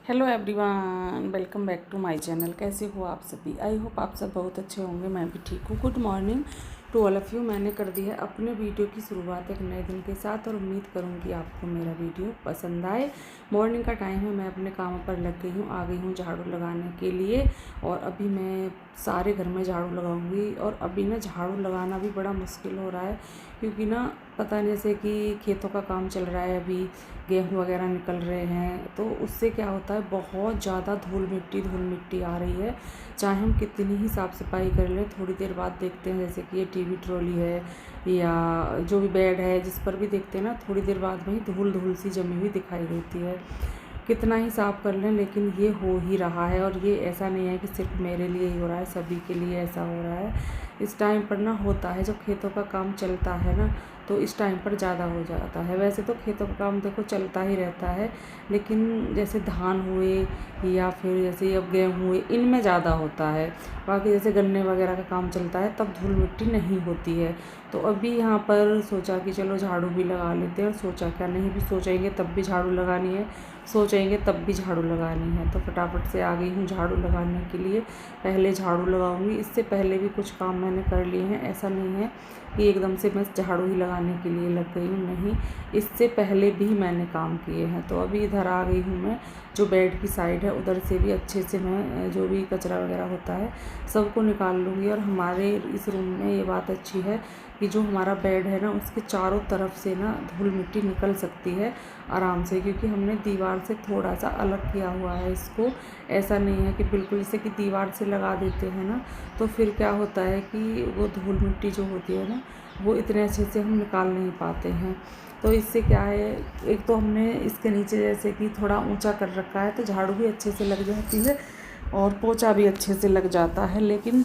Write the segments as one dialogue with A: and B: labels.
A: Hello everyone, welcome back to my channel. कैसे हो आप सभी? आई होप आप सब बहुत अच्छे होंगे। मैं भी ठीक हूँ। Good morning to all of you. मैंने कर दी है अपने वीडियो की शुरुआत एक नए दिन के साथ और उम्मीद करूँगी आपको मेरा वीडियो पसंद आए। मॉर्निंग का टाइम है, मैं अपने कामों पर लग गई हूँ, आ गई हूँ झाड़ू लगाने के लिए। और अभी मैं सारे घर में झाड़ू लगाऊंगी। और अभी ना झाड़ू लगाना भी बड़ा मुश्किल हो रहा है, क्योंकि ना पता नहीं, जैसे कि खेतों का काम चल रहा है, अभी गेहूँ वगैरह निकल रहे हैं, तो उससे क्या होता है, बहुत ज़्यादा धूल मिट्टी आ रही है। चाहे हम कितनी ही साफ़ सफाई कर लें, थोड़ी देर बाद देखते हैं, जैसे कि ये टीवी ट्रॉली है या जो भी बेड है, जिस पर भी देखते हैं ना, थोड़ी देर बाद में ही धूल धूल सी जमी हुई दिखाई देती है। कितना ही साफ़ कर लें, लेकिन ये हो ही रहा है। और ये ऐसा नहीं है कि सिर्फ मेरे लिए ही हो रहा है, सभी के लिए ऐसा हो रहा है। इस टाइम पर ना होता है, जब खेतों का काम चलता है ना, तो इस टाइम पर ज़्यादा हो जाता है। वैसे तो खेतों का काम देखो चलता ही रहता है, लेकिन जैसे धान हुए या फिर जैसे अब गेहूँ हुए, इनमें ज़्यादा होता है। बाकी जैसे गन्ने वगैरह का काम चलता है, तब धूल मिट्टी नहीं होती है। तो अभी यहाँ पर सोचा कि चलो झाड़ू भी लगा लेते हैं। और सोचा क्या, नहीं भी सोचेंगे तब भी झाड़ू लगानी है, सोचेंगे तब भी झाड़ू लगानी है। तो फटाफट से आ गई हूँ झाड़ू लगाने के लिए। पहले झाड़ू लगाऊंगी। इससे पहले भी कुछ काम मैंने कर लिए हैं, ऐसा नहीं है कि एकदम से मैं झाड़ू ही लगाने के लिए लग गई हूँ, नहीं, इससे पहले भी मैंने काम किए हैं। तो अभी इधर आ गई हूँ मैं, जो बेड की साइड है उधर से भी अच्छे से मैं जो भी कचरा वगैरह होता है सबको निकाल लूँगी। और हमारे इस रूम में ये बात अच्छी है कि जो हमारा बेड है ना, उसके चारों तरफ से ना धूल मिट्टी निकल सकती है आराम से, क्योंकि हमने दीवार से थोड़ा सा अलग किया हुआ है इसको। ऐसा नहीं है कि बिल्कुल, जैसे कि दीवार से लगा देते हैं ना, तो फिर क्या होता है कि वो धूल मिट्टी जो होती है ना, वो इतने अच्छे से हम निकाल नहीं पाते हैं। तो इससे क्या है, एक तो हमने इसके नीचे जैसे कि थोड़ा ऊंचा कर रखा है, तो झाड़ू भी अच्छे से लग जाती है और पोछा भी अच्छे से लग जाता है। लेकिन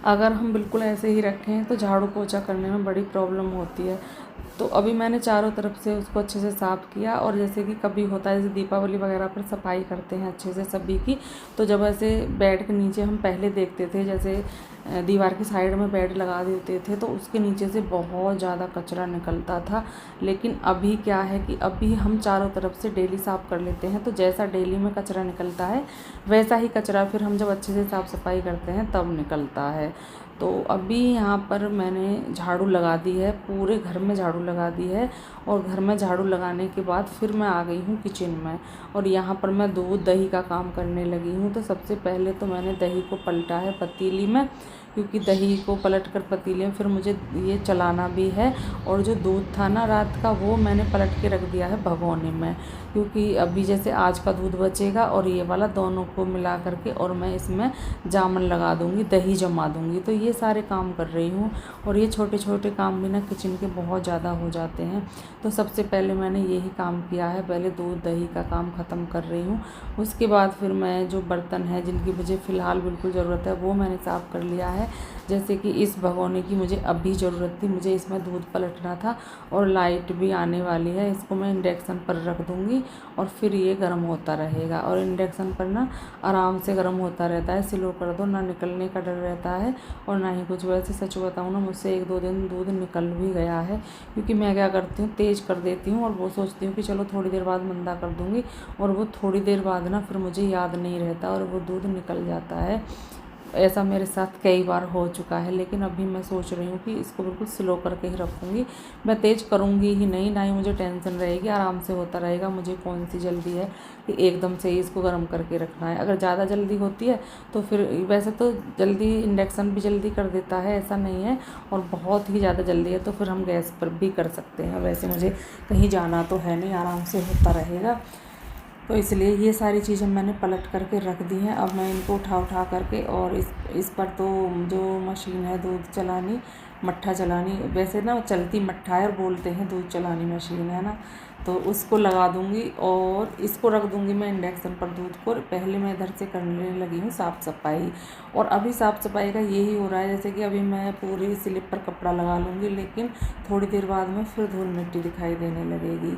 A: अगर हम बिल्कुल ऐसे ही रखें तो झाड़ू पोछा करने में बड़ी प्रॉब्लम होती है। तो अभी मैंने चारों तरफ से उसको अच्छे से साफ़ किया। और जैसे कि कभी होता है, जैसे दीपावली वगैरह पर सफाई करते हैं अच्छे से सभी की, तो जब ऐसे बेड के नीचे हम पहले देखते थे, जैसे दीवार की साइड में बेड लगा देते थे, तो उसके नीचे से बहुत ज़्यादा कचरा निकलता था। लेकिन अभी क्या है कि अभी हम चारों तरफ से डेली साफ़ कर लेते हैं, तो जैसा डेली में कचरा निकलता है, वैसा ही कचरा फिर हम जब अच्छे से साफ़ सफाई करते हैं तब निकलता है। तो अभी यहाँ पर मैंने झाड़ू लगा दी है, पूरे घर में झाड़ू लगा दी है। और घर में झाड़ू लगाने के बाद फिर मैं आ गई हूँ किचन में, और यहाँ पर मैं दूध दही का काम करने लगी हूँ। तो सबसे पहले तो मैंने दही को पलटा है पतीली में, क्योंकि दही को पलट कर पतीले में फिर मुझे ये चलाना भी है। और जो दूध था ना रात का, वो मैंने पलट के रख दिया है भगोने में, क्योंकि अभी जैसे आज का दूध बचेगा और ये वाला, दोनों को मिला करके और मैं इसमें जामन लगा दूँगी, दही जमा दूँगी। तो ये सारे काम कर रही हूँ। और ये छोटे छोटे काम भी ना किचन के बहुत ज़्यादा हो जाते हैं। तो सबसे पहले मैंने यही काम किया है, पहले दूध दही का काम ख़त्म कर रही हूँ। उसके बाद फिर मैं जो बर्तन हैं जिनकी मुझे फ़िलहाल बिल्कुल ज़रूरत है, वो मैंने साफ़ कर लिया है। जैसे कि इस भगोने की मुझे अभी ज़रूरत थी, मुझे इसमें दूध पलटना था। और लाइट भी आने वाली है, इसको मैं इंडक्शन पर रख दूँगी और फिर ये गर्म होता रहेगा। और इंडक्शन पर ना आराम से गर्म होता रहता है, स्लो कर दो, ना निकलने का डर रहता है और ना ही कुछ। वैसे सच बताऊँ ना, मुझसे 1-2 दिन दूध निकल भी गया है, क्योंकि मैं क्या करती हूँ, तेज़ कर देती हूँ और वो सोचती हूँ कि चलो थोड़ी देर बाद मंदा कर दूँगी, और वो थोड़ी देर बाद ना फिर मुझे याद नहीं रहता और वो दूध निकल जाता है। ऐसा मेरे साथ कई बार हो चुका है। लेकिन अभी मैं सोच रही हूँ कि इसको बिल्कुल स्लो करके ही रखूँगी, मैं तेज़ करूँगी ही नहीं, ना ही मुझे टेंशन रहेगी, आराम से होता रहेगा। मुझे कौन सी जल्दी है कि एकदम से ही इसको गर्म करके रखना है। अगर ज़्यादा जल्दी होती है तो फिर, वैसे तो जल्दी इंडक्शन भी जल्दी कर देता है, ऐसा नहीं है, और बहुत ही ज़्यादा जल्दी है तो फिर हम गैस पर भी कर सकते हैं। वैसे मुझे कहीं जाना तो है नहीं, आराम से होता रहेगा। तो इसलिए ये सारी चीज़ें मैंने पलट करके रख दी हैं। अब मैं इनको उठा करके, और इस पर तो जो मशीन है दूध चलानी, मट्ठा चलानी, वैसे ना चलती मट्ठा है और बोलते हैं दूध चलानी मशीन है ना, तो उसको लगा दूँगी और इसको रख दूँगी मैं इंडक्शन पर दूध को। पहले मैं इधर से करने लगी हूँ साफ़ सफाई। और अभी साफ़ सफाई का यही हो रहा है, जैसे कि अभी मैं पूरी स्लिप पर कपड़ा लगा लूँगी, लेकिन थोड़ी देर बाद में फिर धूल मिट्टी दिखाई देने लगेगी,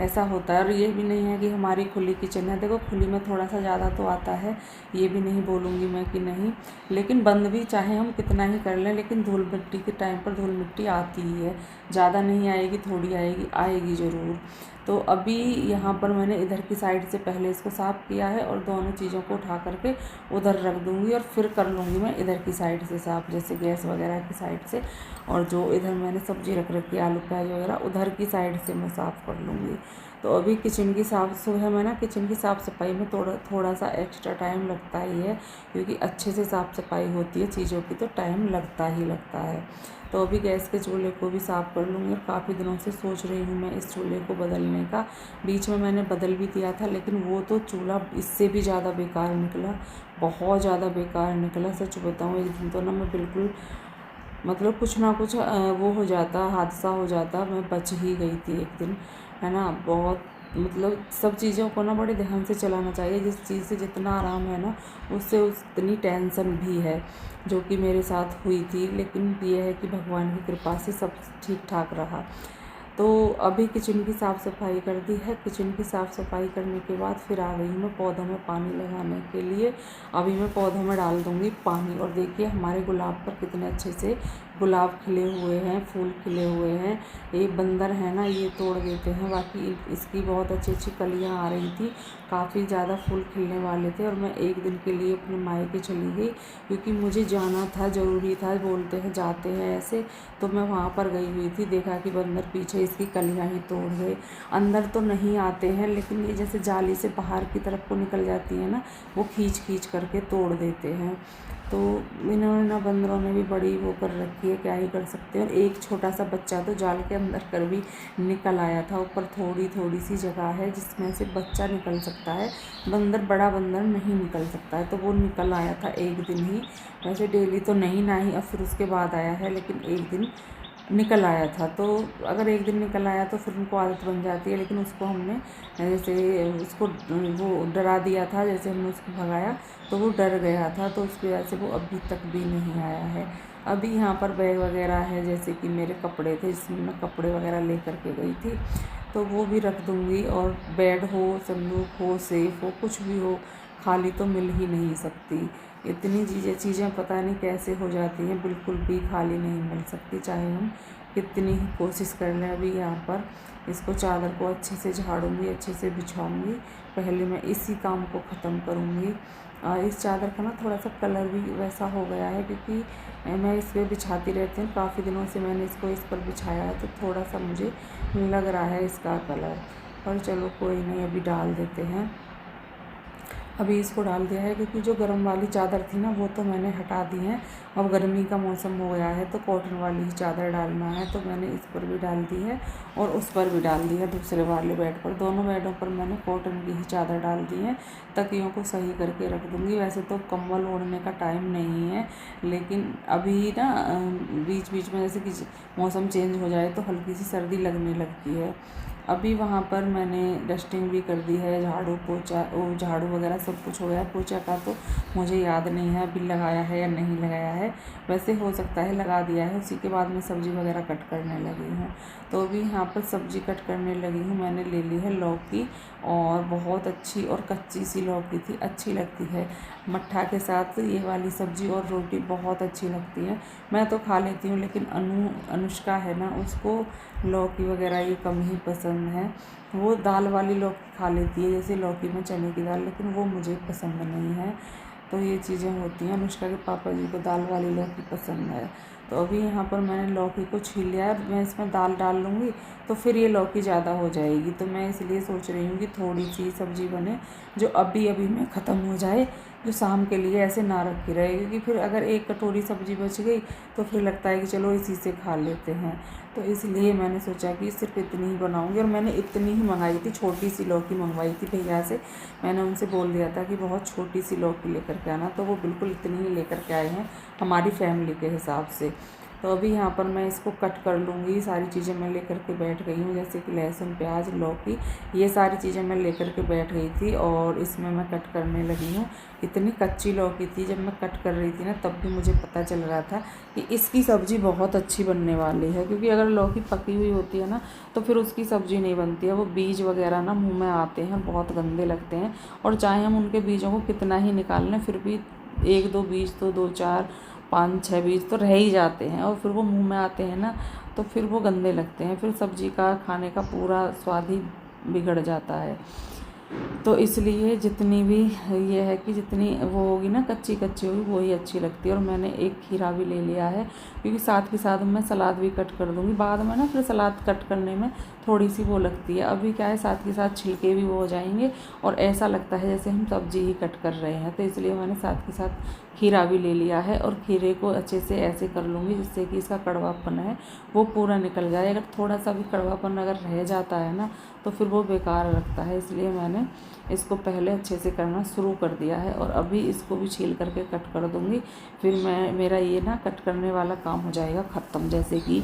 A: ऐसा होता है। और ये भी नहीं है कि हमारी खुली किचन है, देखो खुली में थोड़ा सा ज़्यादा तो आता है, ये भी नहीं बोलूँगी मैं कि नहीं, लेकिन बंद भी चाहे हम कितना ही कर लें, लेकिन धूल मिट्टी के टाइम पर धूल मिट्टी आती ही है, ज़्यादा नहीं आएगी, थोड़ी आएगी, आएगी ज़रूर। तो अभी यहाँ पर मैंने इधर की साइड से पहले इसको साफ़ किया है और दोनों चीज़ों को उठा करके उधर रख दूँगी और फिर कर लूँगी मैं इधर की साइड से साफ़, जैसे गैस वगैरह की साइड से। और जो इधर मैंने सब्ज़ी रख रखी है आलू प्याज वगैरह, उधर की साइड से मैं साफ़ कर लूँगी। तो अभी किचन की सुबह में ना किचन की साफ़ सफाई में थोड़ा सा एक्स्ट्रा टाइम लगता ही है, क्योंकि अच्छे से साफ़ सफाई होती है चीज़ों की तो टाइम लगता ही लगता है। तो अभी गैस के चूल्हे को भी साफ़ कर लूँगी और काफ़ी दिनों से सोच रही हूँ मैं इस चूल्हे को बदलने का। बीच में मैंने बदल भी दिया था, लेकिन वो तो चूल्हा इससे भी ज़्यादा बेकार निकला, बहुत ज़्यादा बेकार निकला। सच बताऊँ, एक दिन तो ना मैं बिल्कुल मतलब कुछ ना कुछ वो हो जाता, हादसा हो जाता, मैं बच ही गई थी एक दिन, है ना। बहुत मतलब सब चीज़ों को ना बड़े ध्यान से चलाना चाहिए। जिस चीज़ से जितना आराम है ना, उससे उतनी टेंशन भी है, जो कि मेरे साथ हुई थी। लेकिन ये है कि भगवान की कृपा से सब ठीक ठाक रहा। तो अभी किचन की साफ़ सफाई कर दी है। किचन की साफ़ सफाई करने के बाद फिर आ गई हूँ मैं पौधों में पानी लगाने के लिए। अभी मैं पौधों में डाल दूँगी पानी। और देखिए हमारे गुलाब पर कितने अच्छे से गुलाब खिले हुए हैं, फूल खिले हुए हैं। ये बंदर है ना, ये तोड़ देते हैं, बाकी इसकी बहुत अच्छी अच्छी कलियाँ आ रही थी, काफ़ी ज़्यादा फूल खिलने वाले थे। और मैं एक दिन के लिए अपने मायके चली गई, क्योंकि मुझे जाना था, ज़रूरी था, बोलते हैं जाते हैं ऐसे। तो मैं वहाँ पर गई हुई थी, देखा कि बंदर पीछे इसकी कलियाँ ही तोड़ गए। अंदर तो नहीं आते हैं, लेकिन ये जैसे जाली से बाहर की तरफ को निकल जाती है ना, वो खींच खींच करके तोड़ देते हैं। तो इन्होंने ना, बंदरों ने भी बड़ी वो कर रखी है, क्या ही कर सकते हैं। और एक छोटा सा बच्चा तो जाल के अंदर कर भी निकल आया था। ऊपर थोड़ी थोड़ी सी जगह है जिसमें से बच्चा निकल सकता है, बंदर, बड़ा बंदर नहीं निकल सकता है, तो वो निकल आया था एक दिन ही। वैसे डेली तो नहीं ना ही, अब फिर उसके बाद आया है, लेकिन एक दिन निकल आया था। तो अगर एक दिन निकल आया तो फिर उनको आदत बन जाती है। लेकिन उसको हमने जैसे उसको वो डरा दिया था, जैसे हमने उसको भगाया तो वो डर गया था, तो उसकी वजह से वो अभी तक भी नहीं आया है। अभी यहाँ पर बैग वगैरह है, जैसे कि मेरे कपड़े थे जिसमें मैं कपड़े वगैरह ले करके गई थी, तो वो भी रख दूँगी। और बेड हो, संदूक हो, सेफ हो, कुछ भी हो, खाली तो मिल ही नहीं सकती। इतनी चीज़ें पता नहीं कैसे हो जाती हैं, बिल्कुल भी खाली नहीं मिल सकती, चाहे हम कितनी ही कोशिश कर लें। अभी यहाँ पर इसको, चादर को अच्छे से झाड़ूंगी, अच्छे से बिछाऊंगी। पहले मैं इसी काम को ख़त्म करूँगी। इस चादर का ना थोड़ा सा कलर भी वैसा हो गया है, क्योंकि मैं इस पर बिछाती रहती हूँ, काफ़ी दिनों से मैंने इसको इस पर बिछाया है, तो थोड़ा सा मुझे लग रहा है इसका कलर। पर चलो कोई नहीं, अभी डाल देते हैं। अभी इसको डाल दिया है, क्योंकि जो गर्म वाली चादर थी ना, वो तो मैंने हटा दी है। अब गर्मी का मौसम हो गया है, तो कॉटन वाली ही चादर डालना है, तो मैंने इस पर भी डाल दी है और उस पर भी डाल दी है, दूसरे वाले बेड पर। दोनों बेडों पर मैंने कॉटन की ही चादर डाल दी है। तकियों को सही करके रख दूँगी। वैसे तो कंबल ओढ़ने का टाइम नहीं है, लेकिन अभी ना बीच बीच में जैसे कि मौसम चेंज हो जाए तो हल्की सी सर्दी लगने लगती है। अभी वहाँ पर मैंने डस्टिंग भी कर दी है, झाड़ू पोछा, वो झाड़ू वगैरह सब कुछ हो गया। पोछा का तो मुझे याद नहीं है अभी लगाया है या नहीं लगाया है, वैसे हो सकता है लगा दिया है। उसी के बाद मैं सब्ज़ी वगैरह कट करने लगी हूँ। तो अभी यहाँ पर सब्ज़ी कट करने लगी हूँ। मैंने ले ली है लौकी, और बहुत अच्छी और कच्ची सी लौकी थी, अच्छी लगती है मट्ठा के साथ। ये वाली सब्ज़ी और रोटी बहुत अच्छी लगती है। मैं तो खा लेती हूँ, लेकिन अनुष्का है ना, उसको लौकी वगैरह ये कम ही पसंद है। वो दाल वाली लौकी खा लेती है, जैसे लौकी में चने की दाल, लेकिन वो मुझे पसंद नहीं है। तो ये चीज़ें होती हैं। अनुष्का के पापा जी को दाल वाली लौकी पसंद है। तो अभी यहाँ पर मैंने लौकी को छील लिया है। मैं इसमें दाल डाल लूँगी तो फिर ये लौकी ज़्यादा हो जाएगी, तो मैं इसलिए सोच रही हूँ कि थोड़ी सी सब्ज़ी बने जो अभी अभी में ख़त्म हो जाए, जो शाम के लिए ऐसे ना रखी रहे, क्योंकि फिर अगर एक कटोरी सब्ज़ी बच गई तो फिर लगता है कि चलो इसी से खा लेते हैं। तो इसलिए मैंने सोचा कि सिर्फ इतनी ही बनाऊंगी। और मैंने इतनी ही मंगाई थी, छोटी सी लौकी मंगवाई थी भैया से। मैंने उनसे बोल दिया था कि बहुत छोटी सी लौकी लेकर के आना, तो वो बिल्कुल इतनी ही लेकर के आए हैं हमारी फैमिली के हिसाब से। तो अभी यहाँ पर मैं इसको कट कर लूँगी। सारी चीज़ें मैं लेकर के बैठ गई हूँ, जैसे कि लहसुन, प्याज, लौकी, ये सारी चीज़ें मैं लेकर के बैठ गई थी और इसमें मैं कट करने लगी हूँ। इतनी कच्ची लौकी थी, जब मैं कट कर रही थी ना, तब भी मुझे पता चल रहा था कि इसकी सब्ज़ी बहुत अच्छी बनने वाली है। क्योंकि अगर लौकी पकी हुई होती है ना, तो फिर उसकी सब्ज़ी नहीं बनती है। वो बीज वगैरह ना मुँह में आते हैं, बहुत गंदे लगते हैं। और चाहे हम उनके बीजों को कितना ही निकाल लें, फिर भी एक दो बीज तो, 2 4 5 6 बीज तो रह ही जाते हैं, और फिर वो मुंह में आते हैं ना, तो फिर वो गंदे लगते हैं। फिर सब्ज़ी का खाने का पूरा स्वाद ही बिगड़ जाता है। तो इसलिए जितनी भी ये है कि जितनी वो होगी ना कच्ची कच्ची होगी वही अच्छी लगती है। और मैंने एक खीरा भी ले लिया है, क्योंकि साथ के साथ मैं सलाद भी कट कर दूँगी। बाद में ना फिर सलाद कट करने में थोड़ी सी वो लगती है, अभी क्या है साथ के साथ छिलके भी वो हो जाएंगे और ऐसा लगता है जैसे हम सब्जी ही कट कर रहे हैं। तो इसलिए मैंने साथ के साथ खीरा भी ले लिया है और खीरे को अच्छे से ऐसे कर लूँगी जिससे कि इसका कड़वापन है वो पूरा निकल जाए। अगर थोड़ा सा भी कड़वापन अगर रह जाता है ना तो फिर वो बेकार लगता है, इसलिए मैंने इसको पहले अच्छे से करना शुरू कर दिया है। और अभी इसको भी छील करके कट कर दूँगी, फिर मेरा ये ना कट करने वाला काम हो जाएगा ख़त्म। जैसे कि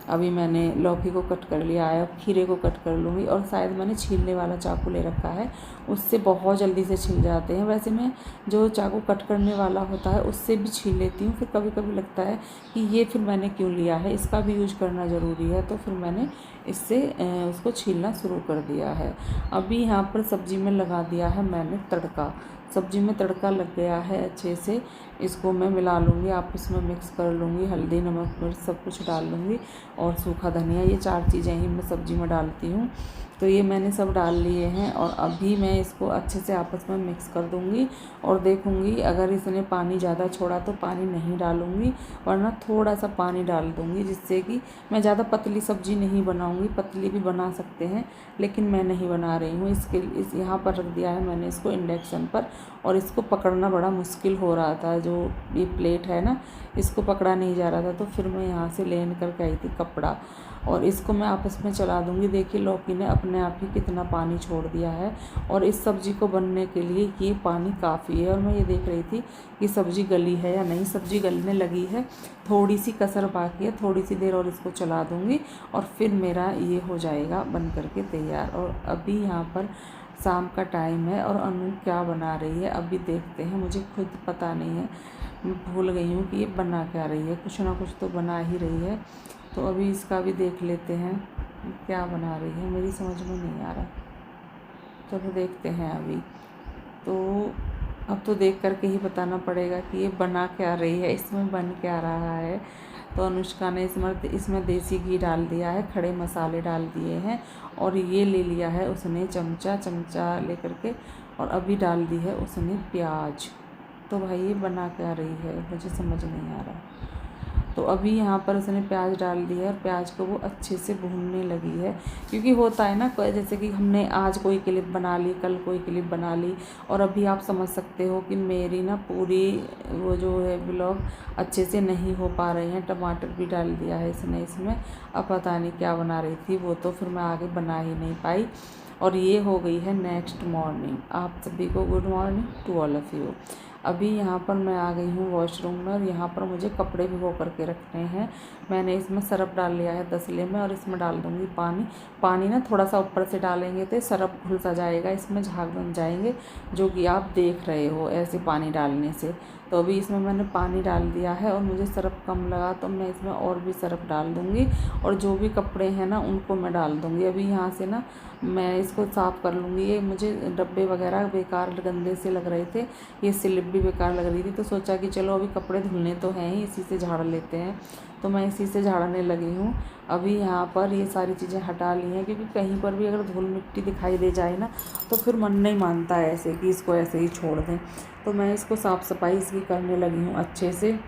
A: अभी मैंने लौकी को कट कर लिया है, अब खीरे को कट कर लूँगी। और शायद मैंने छीलने वाला चाकू ले रखा है, उससे बहुत जल्दी से छिल जाते हैं। वैसे मैं जो चाकू कट करने वाला होता है उससे भी छील लेती हूँ, फिर कभी कभी लगता है कि ये फिर मैंने क्यों लिया है, इसका भी यूज करना ज़रूरी है, तो फिर मैंने इससे उसको छीलना शुरू कर दिया है। अभी यहाँ पर सब्ज़ी में लगा दिया है मैंने तड़का, सब्ज़ी में तड़का लग गया है अच्छे से। इसको मैं मिला लूँगी, आपस में मिक्स कर लूँगी, हल्दी नमक मिर्च सब कुछ डाल लूँगी और सूखा धनिया, ये 4 चीज़ें ही मैं सब्ज़ी में डालती हूँ। तो ये मैंने सब डाल लिए हैं और अभी मैं इसको अच्छे से आपस में मिक्स कर दूँगी और देखूँगी अगर इसने पानी ज़्यादा छोड़ा तो पानी नहीं डालूँगी, वरना थोड़ा सा पानी डाल दूँगी, जिससे कि मैं ज़्यादा पतली सब्ज़ी नहीं बनाऊँगी। पतली भी बना सकते हैं लेकिन मैं नहीं बना रही हूँ। इस यहाँ पर रख दिया है मैंने इसको इंडक्शन पर, और इसको पकड़ना बड़ा मुश्किल हो रहा था। जो ये प्लेट है ना इसको पकड़ा नहीं जा रहा था, तो फिर मैं यहाँ से लेन करके आई थी कपड़ा और इसको मैं आपस में चला दूँगी। देखिए लौकी ने अपने आप ही कितना पानी छोड़ दिया है और इस सब्ज़ी को बनने के लिए ये पानी काफ़ी है। और मैं ये देख रही थी कि सब्ज़ी गली है या नहीं, सब्ज़ी गलने लगी है, थोड़ी सी कसर बाकी है, थोड़ी सी देर और इसको चला दूँगी और फिर मेरा ये हो जाएगा बन करके तैयार। और अभी यहाँ पर शाम का टाइम है और अनु क्या बना रही है अभी देखते हैं, मुझे खुद पता नहीं है, मैं भूल गई हूँ कि ये बना क्या रही है, कुछ ना कुछ तो बना ही रही है। तो अभी इसका भी देख लेते हैं क्या बना रही है, मेरी समझ में नहीं आ रहा, चलो देखते हैं अभी। तो अब तो देख करके ही बताना पड़ेगा कि ये बना क्या रही है, इसमें बन क्या रहा है। तो अनुष्का ने इसमें देसी घी डाल दिया है, खड़े मसाले डाल दिए हैं और ये ले लिया है उसने चमचा ले करके और अभी डाल दी है उसने प्याज। तो भाई ये बना क्या रही है मुझे समझ नहीं आ रहा। तो अभी यहाँ पर उसने प्याज डाल दिया है और प्याज को वो अच्छे से भूनने लगी है, क्योंकि होता है ना जैसे कि हमने आज कोई क्लिप बना ली, कल कोई क्लिप बना ली, और अभी आप समझ सकते हो कि मेरी ना पूरी वो जो है व्लॉग अच्छे से नहीं हो पा रहे हैं। टमाटर भी डाल दिया है इसने इसमें, अब पता नहीं क्या बना रही थी वो, तो फिर मैं आगे बना ही नहीं पाई। और ये हो गई है नेक्स्ट मॉर्निंग। आप सभी को good morning to all of you. अभी यहाँ पर मैं आ गई हूँ वॉशरूम में और यहाँ पर मुझे कपड़े भिगो करके रखने हैं। मैंने इसमें सरफ डाल लिया है तसले में और इसमें डाल दूँगी पानी ना थोड़ा सा ऊपर से डालेंगे तो सरफ घुल सा जाएगा, इसमें झाग बन जाएंगे, जो कि आप देख रहे हो ऐसे पानी डालने से। तो अभी इसमें मैंने पानी डाल दिया है और मुझे सरफ कम लगा तो मैं इसमें और भी सरफ डाल दूँगी और जो भी कपड़े हैं ना उनको मैं डाल दूँगी। अभी यहाँ से ना मैं इसको साफ़ कर लूँगी। ये मुझे डब्बे वगैरह बेकार गंदे से लग रहे थे, ये स्लिप भी बेकार लग रही थी, तो सोचा कि चलो अभी कपड़े धुलने तो हैं ही, इसी से झाड़ लेते हैं। तो मैं इसी से झाड़ने लगी हूँ। अभी यहाँ पर ये सारी चीज़ें हटा ली हैं, क्योंकि कहीं पर भी अगर धूल मिट्टी दिखाई दे जाए ना तो फिर मन नहीं मानता है ऐसे कि इसको ऐसे ही छोड़ दें। तो मैं इसको साफ़ सफाई इसकी करने लगी हूँ अच्छे से।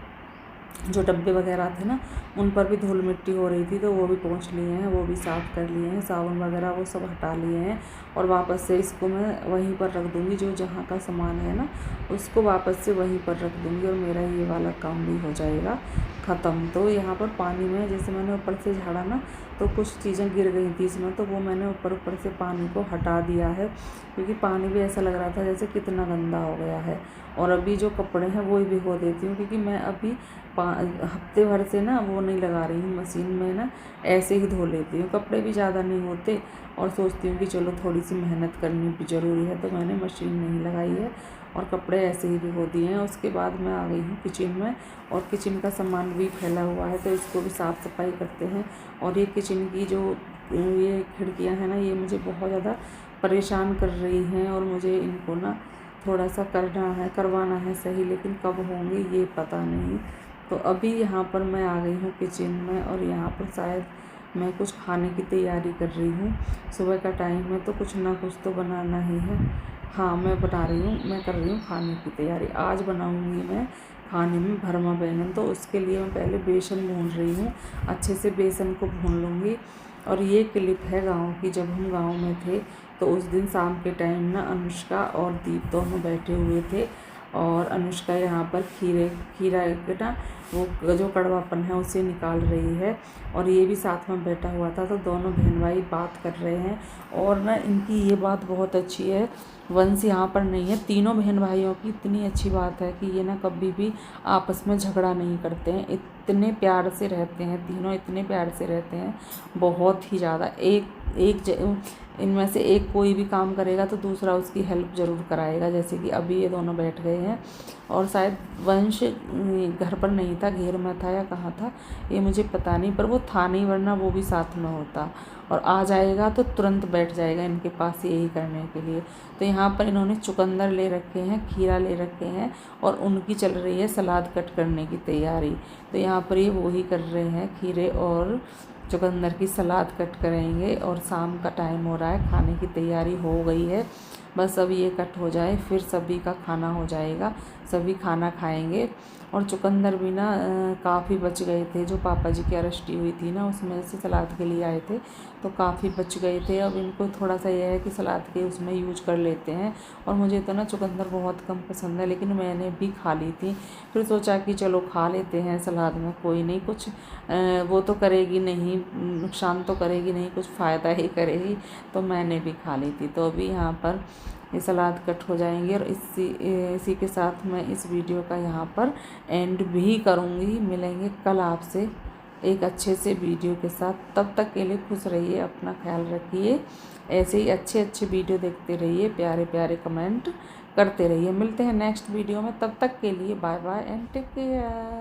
A: जो डब्बे वगैरह थे ना उन पर भी धूल मिट्टी हो रही थी, तो वो भी पोंछ लिए हैं, वो भी साफ़ कर लिए हैं, साबुन वगैरह वो सब हटा लिए हैं। और वापस से इसको मैं वहीं पर रख दूँगी, जो जहाँ का सामान है ना उसको वापस से वहीं पर रख दूँगी और मेरा ये वाला काम भी हो जाएगा ख़त्म। तो यहाँ पर पानी में जैसे मैंने ऊपर से झाड़ा ना तो कुछ चीज़ें गिर गई थी इसमें, तो वो मैंने ऊपर से पानी को हटा दिया है, क्योंकि पानी भी ऐसा लग रहा था जैसे कितना गंदा हो गया है। और अभी जो कपड़े हैं वो ही भिगो देती हूँ, क्योंकि मैं अभी हफ्ते भर से ना वो नहीं लगा रही हूँ मशीन में, ना ऐसे ही धो लेती हूँ। कपड़े भी ज़्यादा नहीं होते और सोचती हूँ कि चलो थोड़ी सी मेहनत करनी भी ज़रूरी है, तो मैंने मशीन नहीं लगाई है और कपड़े ऐसे ही भिगो दिए हैं। उसके बाद मैं आ गई हूँ किचन में और किचन का सामान भी फैला हुआ है, तो इसको भी साफ़ सफाई करते हैं। और ये किचन की जो ये खिड़कियाँ हैं ना ये मुझे बहुत ज़्यादा परेशान कर रही हैं और मुझे इनको ना थोड़ा सा करवाना है सही, लेकिन कब होंगे ये पता नहीं। तो अभी यहाँ पर मैं आ गई हूँ किचन में और यहाँ पर शायद मैं कुछ खाने की तैयारी कर रही हूँ। सुबह का टाइम है तो कुछ ना कुछ तो बनाना ही है। हाँ, मैं बना रही हूँ, मैं कर रही हूँ खाने की तैयारी। आज बनाऊँगी मैं खाने में भरमा बैंगन। तो उसके लिए मैं पहले बेसन भून रही हूँ। अच्छे से बेसन को भून लूँगी। और ये क्लिप है गाँव की। जब हम गाँव में थे तो उस दिन शाम के टाइम ना अनुष्का और दीप दोनों बैठे हुए थे, और अनुष्का यहाँ पर खीरा के ना वो जो कड़वापन है उसे निकाल रही है, और ये भी साथ में बैठा हुआ था। तो दोनों बहन भाई बात कर रहे हैं। और ना इनकी ये बात बहुत अच्छी है, वंश यहाँ पर नहीं है। तीनों बहन भाइयों की इतनी अच्छी बात है कि ये ना कभी भी आपस में झगड़ा नहीं करते हैं। इतने प्यार से रहते हैं तीनों, इतने प्यार से रहते हैं, बहुत ही ज़्यादा। इनमें से एक कोई भी काम करेगा तो दूसरा उसकी हेल्प ज़रूर कराएगा। जैसे कि अभी ये दोनों बैठ गए हैं, और शायद वंश घर पर नहीं था, घेर में था या कहाँ था ये मुझे पता नहीं, पर वो था नहीं, वरना वो भी साथ में होता। और आ जाएगा तो तुरंत बैठ जाएगा इनके पास यही करने के लिए। तो यहाँ पर इन्होंने चुकंदर ले रखे हैं, खीरा ले रखे हैं, और उनकी चल रही है सलाद कट करने की तैयारी। तो यहाँ पर ये वही कर रहे हैं, खीरे और चुकंदर की सलाद कट करेंगे। और शाम का टाइम हो रहा है, खाने की तैयारी हो गई है। बस अब ये कट हो जाए फिर सभी का खाना हो जाएगा, सभी खाना खाएंगे। और चुकंदर भी ना काफ़ी बच गए थे, जो पापा जी की अरेस्टी हुई थी ना उसमें से सलाद के लिए आए थे, तो काफ़ी बच गए थे। अब इनको थोड़ा सा यह है कि सलाद के उसमें यूज कर लेते हैं। और मुझे तो ना चुकंदर बहुत कम पसंद है, लेकिन मैंने भी खा ली थी। फिर सोचा कि चलो खा लेते हैं सलाद में, कोई नहीं, कुछ वो तो करेगी नहीं, नुकसान तो करेगी नहीं, कुछ फ़ायदा ही करेगी। तो मैंने भी खा ली थी। तो अभी यहाँ पर ये सलाद कट हो जाएंगे, और इसी के साथ मैं इस वीडियो का यहाँ पर एंड भी करूँगी। मिलेंगे कल आपसे एक अच्छे से वीडियो के साथ। तब तक के लिए खुश रहिए, अपना ख्याल रखिए, ऐसे ही अच्छे अच्छे वीडियो देखते रहिए, प्यारे प्यारे कमेंट करते रहिए। मिलते हैं नेक्स्ट वीडियो में, तब तक के लिए bye bye and take care.